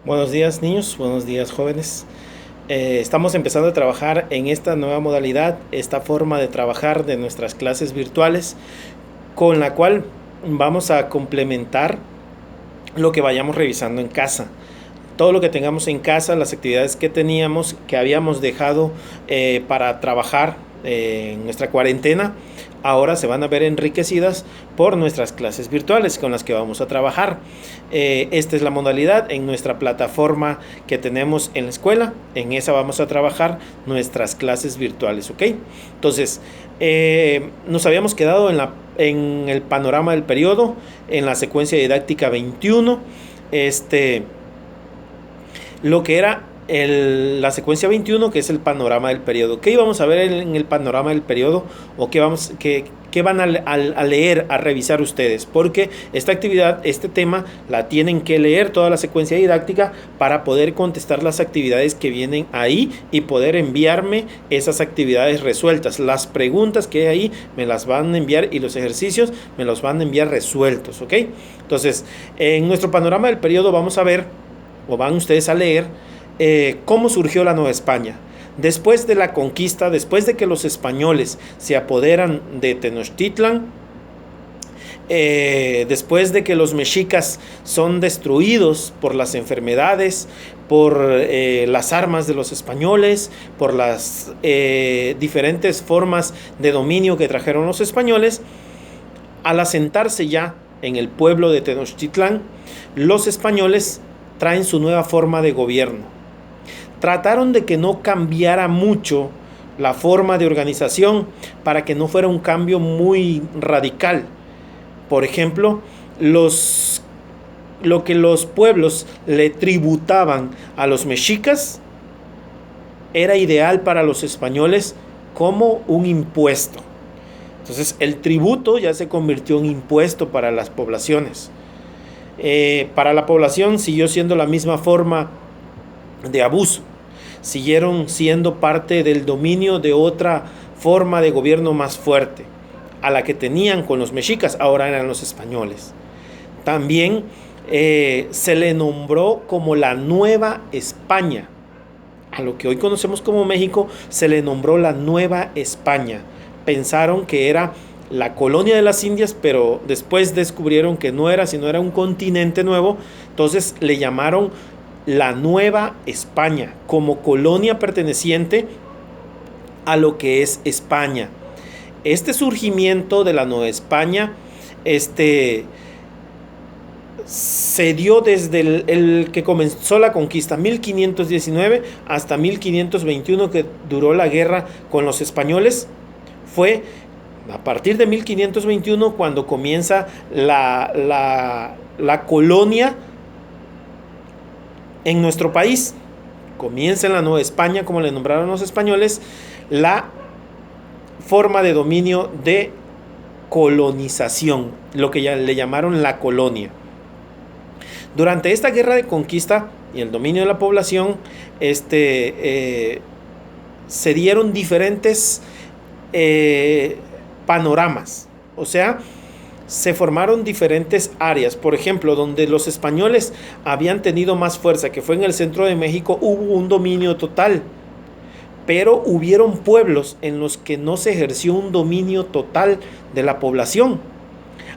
Buenos días niños, buenos días jóvenes. Estamos empezando a trabajar en esta nueva modalidad, esta forma de trabajar de nuestras clases virtuales, con la cual vamos a complementar lo que vayamos revisando en casa. Todo lo que tengamos en casa, las actividades que teníamos, que habíamos dejado para trabajar en nuestra cuarentena, ahora se van a ver enriquecidas por nuestras clases virtuales con las que vamos a trabajar. Esta es la modalidad en nuestra plataforma que tenemos en la escuela. En esa vamos a trabajar nuestras clases virtuales, ¿ok? Entonces, nos habíamos quedado en el panorama del periodo, en la secuencia didáctica 21. Lo que era la secuencia 21, que es el panorama del periodo. ¿Qué íbamos a ver en el panorama del periodo? ¿O qué van a leer, a revisar ustedes? Porque esta actividad, este tema, la tienen que leer toda la secuencia didáctica para poder contestar las actividades que vienen ahí y poder enviarme esas actividades resueltas. Las preguntas que hay ahí me las van a enviar y los ejercicios me los van a enviar resueltos, ¿ok? Entonces, en nuestro panorama del periodo vamos a ver, o van ustedes a leer, cómo surgió la Nueva España. Después de la conquista, después de que los españoles se apoderan de Tenochtitlan, después de que los mexicas son destruidos por las enfermedades, por las armas de los españoles, por las diferentes formas de dominio que trajeron los españoles, al asentarse ya en el pueblo de Tenochtitlán, los españoles traen su nueva forma de gobierno. Trataron de que no cambiara mucho la forma de organización para que no fuera un cambio muy radical. Por ejemplo, lo que los pueblos le tributaban a los mexicas era ideal para los españoles como un impuesto. Entonces el tributo ya se convirtió en impuesto para las poblaciones. Para la población siguió siendo la misma forma de abuso. Siguieron siendo parte del dominio de otra forma de gobierno más fuerte, a la que tenían con los mexicas, ahora eran los españoles. También se le nombró como la Nueva España. A lo que hoy conocemos como México se le nombró la Nueva España. Pensaron que era la colonia de las Indias, pero después descubrieron que no era, sino era un continente nuevo. Entonces le llamaron la Nueva España, como colonia perteneciente a lo que es España. Este surgimiento de la Nueva España se dio desde el que comenzó la conquista, 1519 hasta 1521, que duró la guerra con los españoles. Fue a partir de 1521 cuando comienza la colonia en nuestro país. Comienza en la Nueva España, como le nombraron los españoles, la forma de dominio de colonización, lo que ya le llamaron la colonia. Durante esta guerra de conquista y el dominio de la población, se dieron diferentes panoramas, o sea, se formaron diferentes áreas. Por ejemplo, donde los españoles habían tenido más fuerza, que fue en el centro de México, hubo un dominio total, pero hubieron pueblos en los que no se ejerció un dominio total de la población.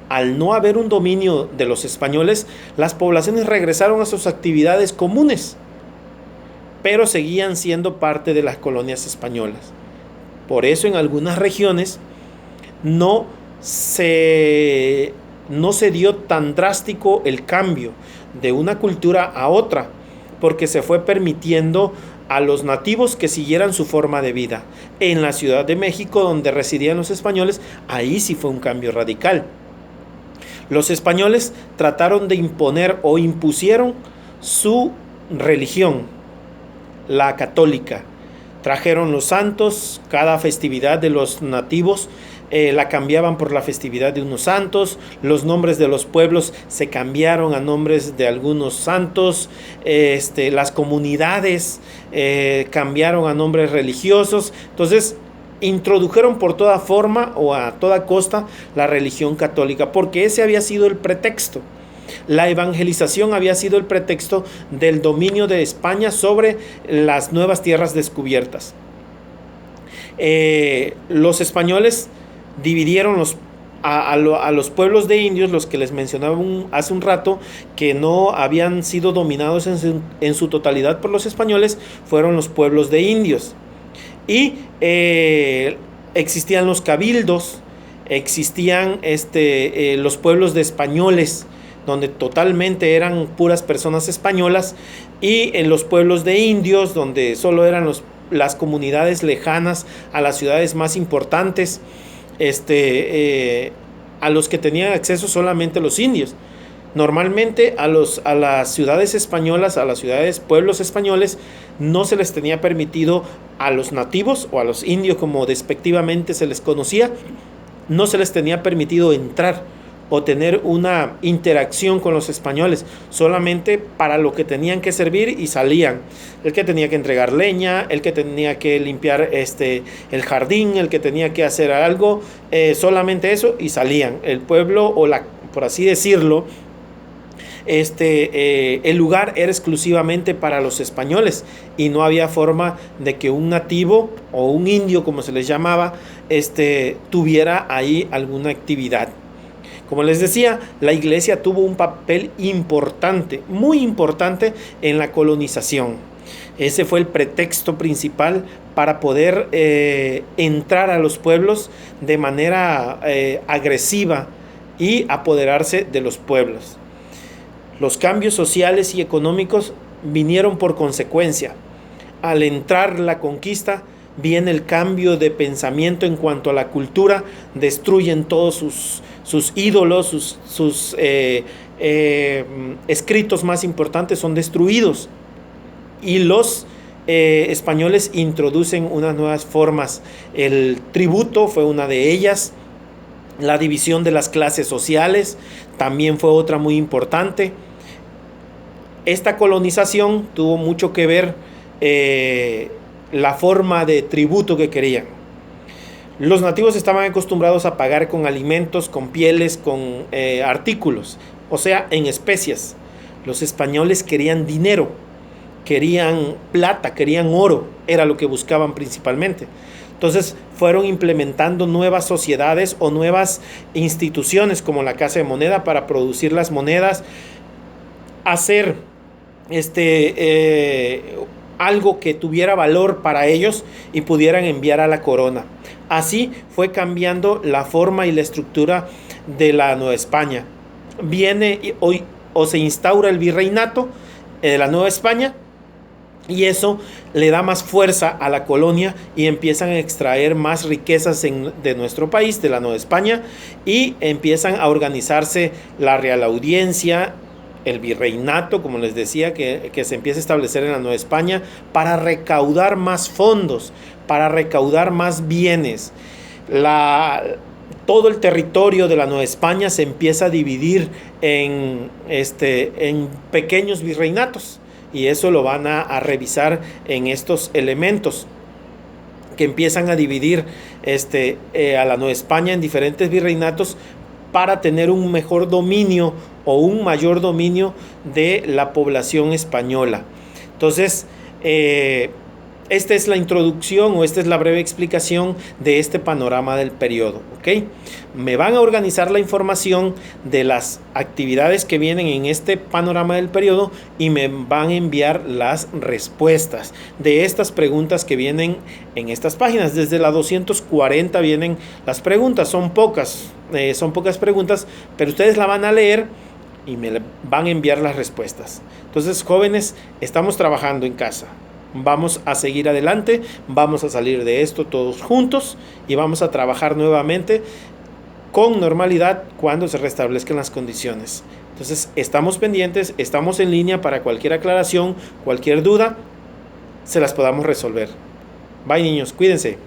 Al no haber un dominio de los españoles, las poblaciones regresaron a sus actividades comunes, pero seguían siendo parte de las colonias españolas. Por eso en algunas regiones no se dio tan drástico el cambio de una cultura a otra, porque se fue permitiendo a los nativos que siguieran su forma de vida. En la Ciudad de México, donde residían los españoles, ahí sí fue un cambio radical. Los españoles trataron de imponer o impusieron su religión, la católica. Trajeron los santos, cada festividad de los nativos la cambiaban por la festividad de unos santos, los nombres de los pueblos se cambiaron a nombres de algunos santos, las comunidades cambiaron a nombres religiosos. Entonces introdujeron por toda forma o a toda costa la religión católica, porque ese había sido el pretexto. La evangelización había sido el pretexto del dominio de España sobre las nuevas tierras descubiertas. Los españoles dividieron a los pueblos de indios, los que les mencionaba hace un rato, que no habían sido dominados en su totalidad por los españoles, fueron los pueblos de indios. Y existían los cabildos, existían los pueblos de españoles, donde totalmente eran puras personas españolas, y en los pueblos de indios, donde solo eran las comunidades lejanas a las ciudades más importantes, a los que tenían acceso solamente los indios. Normalmente a las ciudades españolas, a las pueblos españoles, no se les tenía permitido, a los nativos o a los indios, como despectivamente se les conocía, no se les tenía permitido entrar o tener una interacción con los españoles, solamente para lo que tenían que servir, y salían. El que tenía que entregar leña, el que tenía que limpiar el jardín, el que tenía que hacer algo, solamente eso, y salían. El pueblo, por así decirlo, el lugar era exclusivamente para los españoles, y no había forma de que un nativo o un indio, como se les llamaba, tuviera ahí alguna actividad. Como les decía, la iglesia tuvo un papel importante, muy importante, en la colonización. Ese fue el pretexto principal para poder entrar a los pueblos de manera agresiva y apoderarse de los pueblos. Los cambios sociales y económicos vinieron por consecuencia. Al entrar la conquista, viene el cambio de pensamiento en cuanto a la cultura, destruyen todos sus ídolos, sus escritos más importantes son destruidos, y los españoles introducen unas nuevas formas. El tributo fue una de ellas. La división de las clases sociales también fue otra muy importante. Esta colonización tuvo mucho que ver la forma de tributo que querían. Los nativos estaban acostumbrados a pagar con alimentos, con pieles, con artículos, o sea, en especias. Los españoles querían dinero, querían plata, querían oro, era lo que buscaban principalmente. Entonces fueron implementando nuevas sociedades o nuevas instituciones, como la Casa de Moneda, para producir las monedas, hacer algo que tuviera valor para ellos y pudieran enviar a la corona. Así fue cambiando la forma y la estructura de la Nueva España. Viene hoy, o se instaura el virreinato de la Nueva España, y eso le da más fuerza a la colonia, y empiezan a extraer más riquezas de nuestro país, de la Nueva España, y empiezan a organizarse la Real Audiencia, el virreinato, como les decía, que se empieza a establecer en la Nueva España para recaudar más fondos, para recaudar más bienes. Todo el territorio de la Nueva España se empieza a dividir en pequeños virreinatos, y eso lo van a revisar en estos elementos, que empiezan a dividir a la Nueva España en diferentes virreinatos para tener un mejor dominio o un mayor dominio de la población española. Entonces, esta es la introducción, o esta es la breve explicación de este panorama del periodo, ¿ok? Me van a organizar la información de las actividades que vienen en este panorama del periodo, y me van a enviar las respuestas de estas preguntas que vienen en estas páginas. Desde la 240 vienen las preguntas, son pocas preguntas, pero ustedes la van a leer y me van a enviar las respuestas. Entonces, jóvenes, estamos trabajando en casa. Vamos a seguir adelante, vamos a salir de esto todos juntos, y vamos a trabajar nuevamente con normalidad cuando se restablezcan las condiciones. Entonces, estamos pendientes, estamos en línea para cualquier aclaración, cualquier duda, se las podamos resolver. Bye, niños, cuídense.